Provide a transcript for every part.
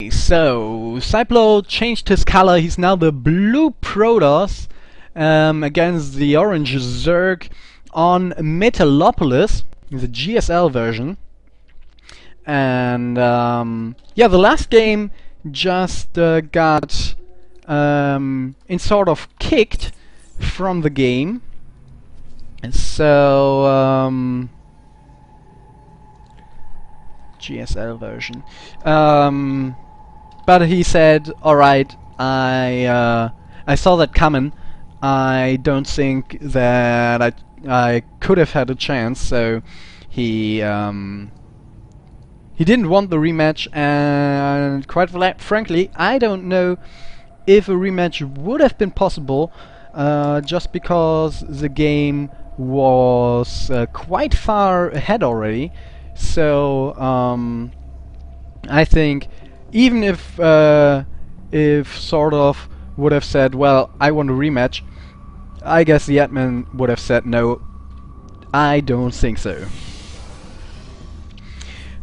So, AiSeiplo changed his color, he's now the blue Protoss against the orange Zerg on Metalopolis, the GSL version. And yeah, the last game just got inSortOf kicked from the game. And so GSL version. But he said, "Alright, I saw that coming. I don't think that I could have had a chance." So he didn't want the rematch, and quite frankly, I don't know if a rematch would have been possible, just because the game was quite far ahead already. So I think even if inSortOf would have said, "Well, I want a rematch," I guess the admin would have said, "No, I don't think so."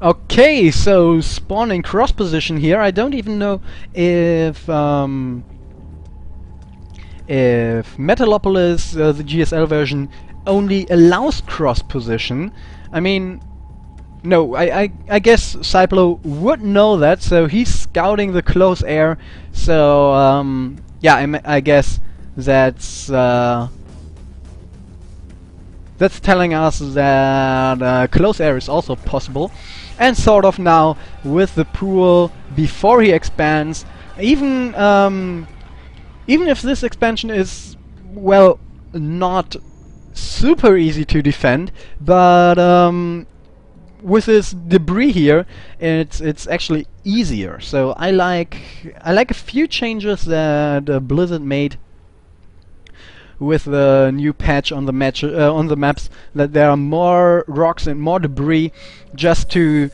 Okay, so spawning cross position here. I don't even know if Metalopolis, the GSL version, only allows cross position. I mean, no, I guess AiSeiplo would know that, so he's scouting the close air. So yeah, I guess that's telling us that close air is also possible. And sort of now with the pool before he expands, even if this expansion is, well, not super easy to defend, but with this debris here, it's actually easier. So I like a few changes that Blizzard made with the new patch on the maps, that there are more rocks and more debris, just to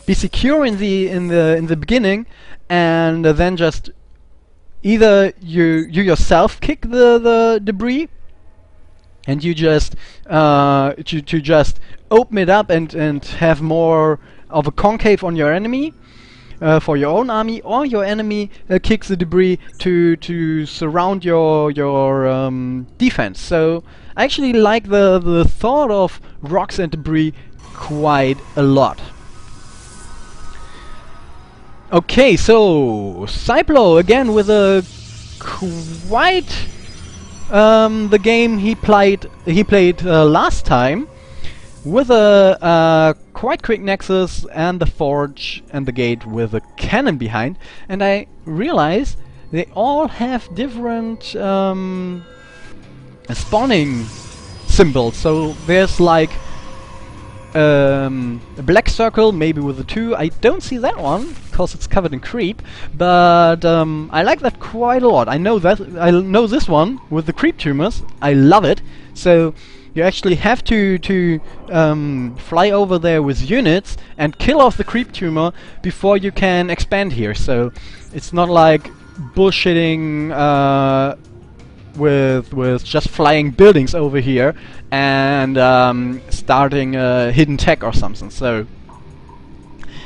be secure in the beginning, and then just either you yourself kick the debris, and you just to just open it up and have more of a concave on your enemy, for your own army, or your enemy kicks the debris to surround your defense. So I actually like the thought of rocks and debris quite a lot. Okay, so AiSeiplo again with a quite the game he played last time, with a quite quick nexus and the forge and the gate with a cannon behind. And I realize they all have different spawning symbols. So there's like a black circle, maybe with a 2. I don't see that one because it's covered in creep, but I like that quite a lot. I know this one with the creep tumors. I love it. So you actually have to fly over there with units and kill off the creep tumor before you can expand here. So it's not like bullshitting with just flying buildings over here and starting a hidden tech or something. So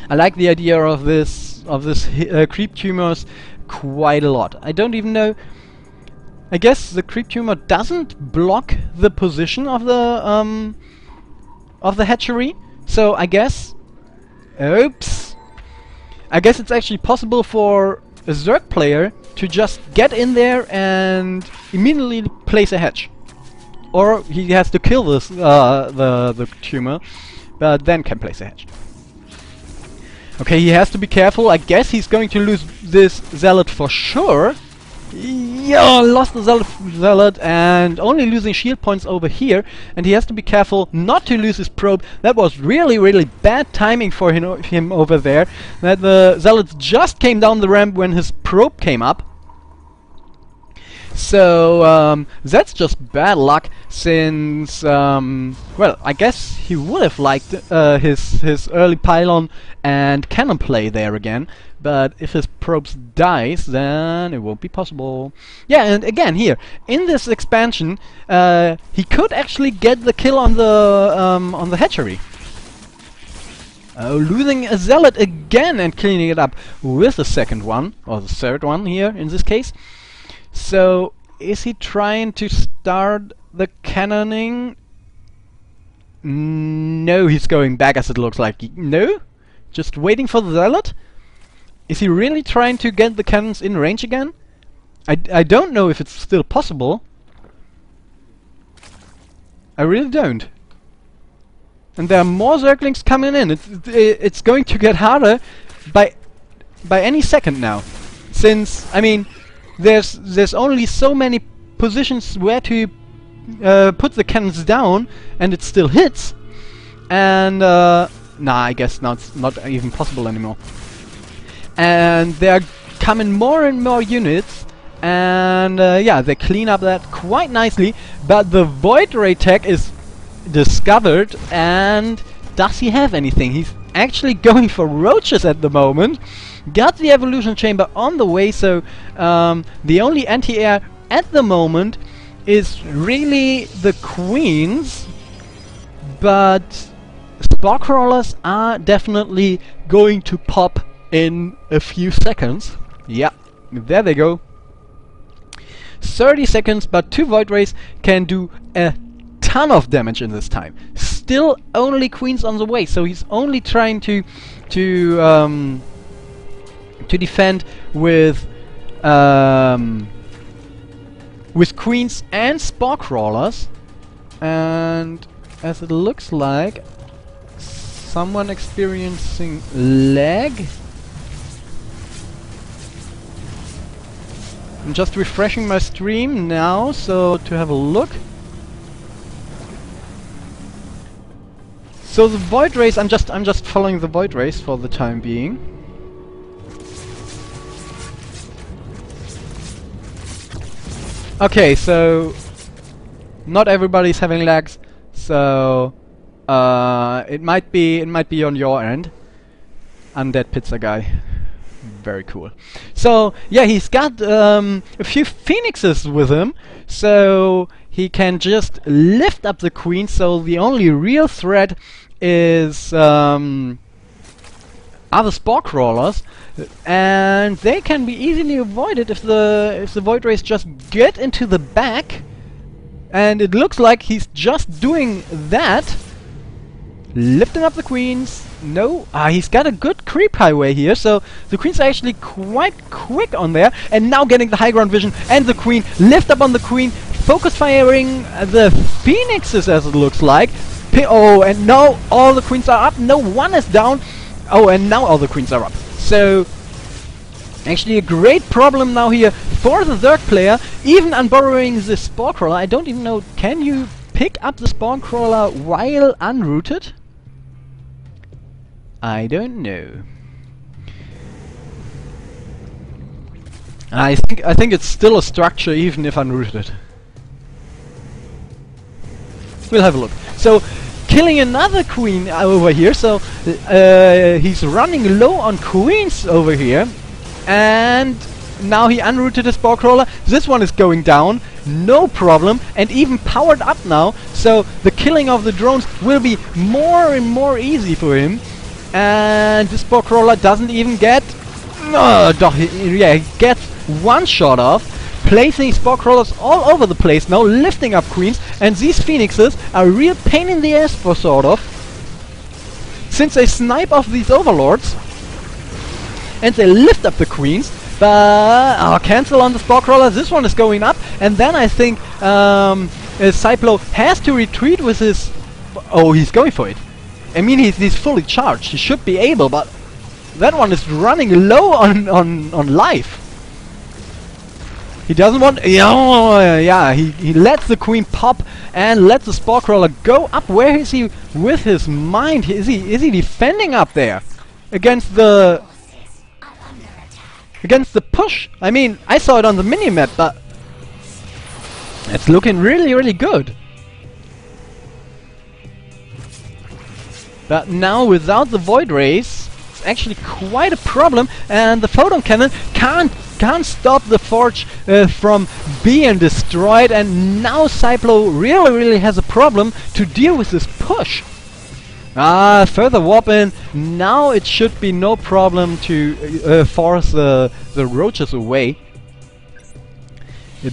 I like the idea of this creep tumors quite a lot. I don't even know. I guess the creep tumor doesn't block the position of the hatchery. So I guess, oops, I guess it's actually possible for a Zerg player to just get in there and immediately place a hatch, or he has to kill this the tumor, but then can place a hatch. Okay, he has to be careful. I guess he's going to lose this zealot for sure. Yeah, lost the zealot and only losing shield points over here, and he has to be careful not to lose his probe. That was really bad timing for him over there, that the zealots just came down the ramp when his probe came up. So that's just bad luck, since well, I guess he would have liked his early pylon and cannon play there again, but if his probes dies, then it won't be possible. Yeah, and again here in this expansion, he could actually get the kill on the hatchery. Losing a zealot again and cleaning it up with the second one, or the third one here in this case. So, is he trying to start the cannoning? No, he's going back as it looks like. No? Just waiting for the zealot? Is he really trying to get the cannons in range again? I don't know if it's still possible. I really don't. And there are more Zerglings coming in. It's going to get harder by any second now. Since, I mean, there's only so many positions where to put the cannons down, and it still hits. And nah, I guess now it's not even possible anymore. And there are coming more and more units, and yeah, they clean up that quite nicely. But the Void Ray tech is discovered, and does he have anything? He's actually going for roaches at the moment. Got the evolution chamber on the way, so the only anti-air at the moment is really the queens, but spore crawlers are definitely going to pop in a few seconds. Yeah, there they go. 30 seconds, but 2 Void Rays can do a ton of damage in this time. Still only queens on the way, so he's only trying to defend with queens and spore crawlers. And as it looks like, someone experiencing lag. I'm just refreshing my stream now, so to have a look. So the Void Rays, I'm just following the Void Rays for the time being. Okay, so not everybody's having lags, so it might be on your end. Undead Pizza Guy. Very cool. So yeah, he's got a few phoenixes with him, so he can just lift up the queen. So the only real threat is other spore crawlers, and they can be easily avoided if the Void Rays just get into the back. And it looks like he's just doing that, lifting up the queens. No, he's got a good creep highway here, so the queen's are actually quite quick on there. And now getting the high ground vision, and the queen, lift up on the queen, focus firing the phoenixes as it looks like. Oh, and now all the queens are up, no, one is down. Oh, and now all the queens are up. So, actually a great problem now here for the Zerg player, even unborrowing the spore crawler. I don't even know, can you pick up the spawn crawler while unrooted? I don't know. I think it's still a structure even if unrooted. We'll have a look. So, killing another queen over here. So he's running low on queens over here, and now he unrooted his spore crawler. This one is going down, no problem, and even powered up now. So the killing of the drones will be more and more easy for him. And the spore crawler doesn't even get... yeah, he gets one shot off, placing spore crawlers all over the place now, lifting up queens, and these phoenixes are a real pain in the ass for SilentCastHD, since they snipe off these overlords, and they lift up the queens, but... cancel on the spore crawler, this one is going up, and then I think AiSeiplo has to retreat with his... Oh, he's going for it. I mean, he's fully charged, he should be able, but that one is running low on life. He doesn't want... yeah, he lets the queen pop and lets the spore crawler go up. Where is he with his mind? Is he defending up there against the push? I mean, I saw it on the minimap, but it's looking really, really good. But now without the Void Rays, it's actually quite a problem, and the photon cannon can't stop the forge from being destroyed, and now AiSeiplo really has a problem to deal with this push. Further warp in. Now it should be no problem to force the roaches away.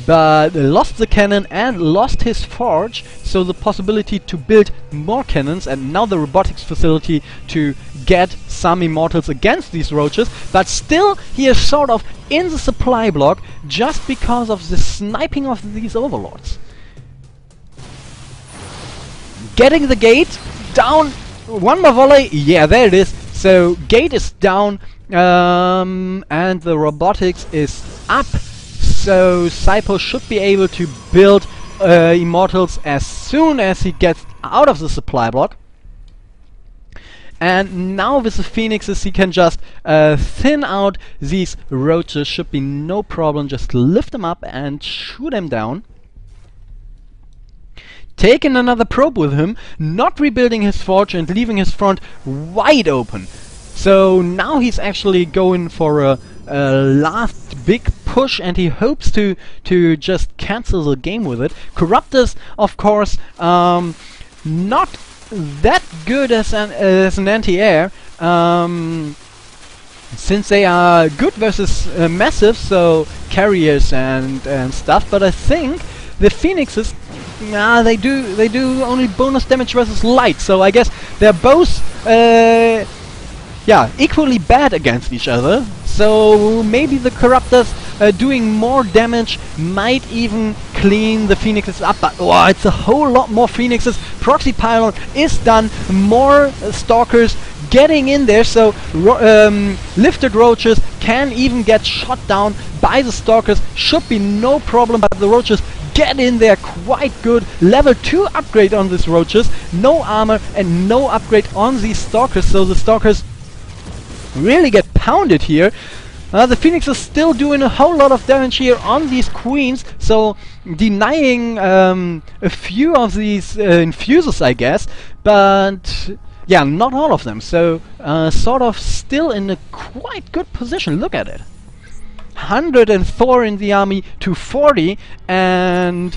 But lost the cannon and lost his forge, so the possibility to build more cannons, and now the robotics facility to get some immortals against these roaches. But still he is sort of in the supply block just because of the sniping of these overlords. Getting the gate down. One more volley. Yeah, there it is. So gate is down, and the robotics is up. So AiSeiplo should be able to build immortals as soon as he gets out of the supply block. And now with the phoenixes he can just thin out these roaches. Should be no problem. Just lift them up and shoot them down. Taking another probe with him, not rebuilding his forge and leaving his front wide open. So now he's actually going for a last big push, and he hopes to just cancel the game with it. Corruptors, of course, not that good as an anti-air, since they are good versus massive, so carriers and stuff. But I think the phoenixes, they do only bonus damage versus light. So I guess they're both equally bad against each other. So maybe the corruptors doing more damage might even clean the phoenixes up. But it's a whole lot more phoenixes. Proxy pylon is done. More stalkers getting in there. So lifted roaches can even get shot down by the stalkers. Should be no problem. But the roaches get in there quite good. Level 2 upgrade on these roaches. No armor and no upgrade on these stalkers. So the stalkers really get pounded here. The phoenix is still doing a whole lot of damage here on these queens, so denying a few of these infusers, I guess, but yeah, not all of them. So sort of still in a quite good position. Look at it. 104 in the army to 40, and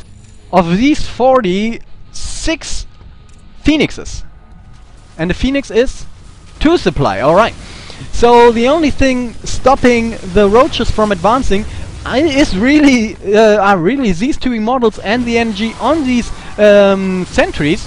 of these 40, 6 phoenixes, and the phoenix is 2 supply. All right. So the only thing stopping the roaches from advancing is really these 2 immortals and the energy on these sentries,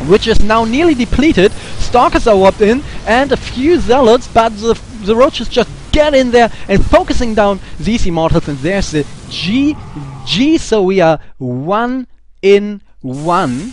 which is now nearly depleted. Stalkers are warped in and a few zealots, but the roaches just get in there and focusing down these immortals, and there's the GG. So we are 1 in 1.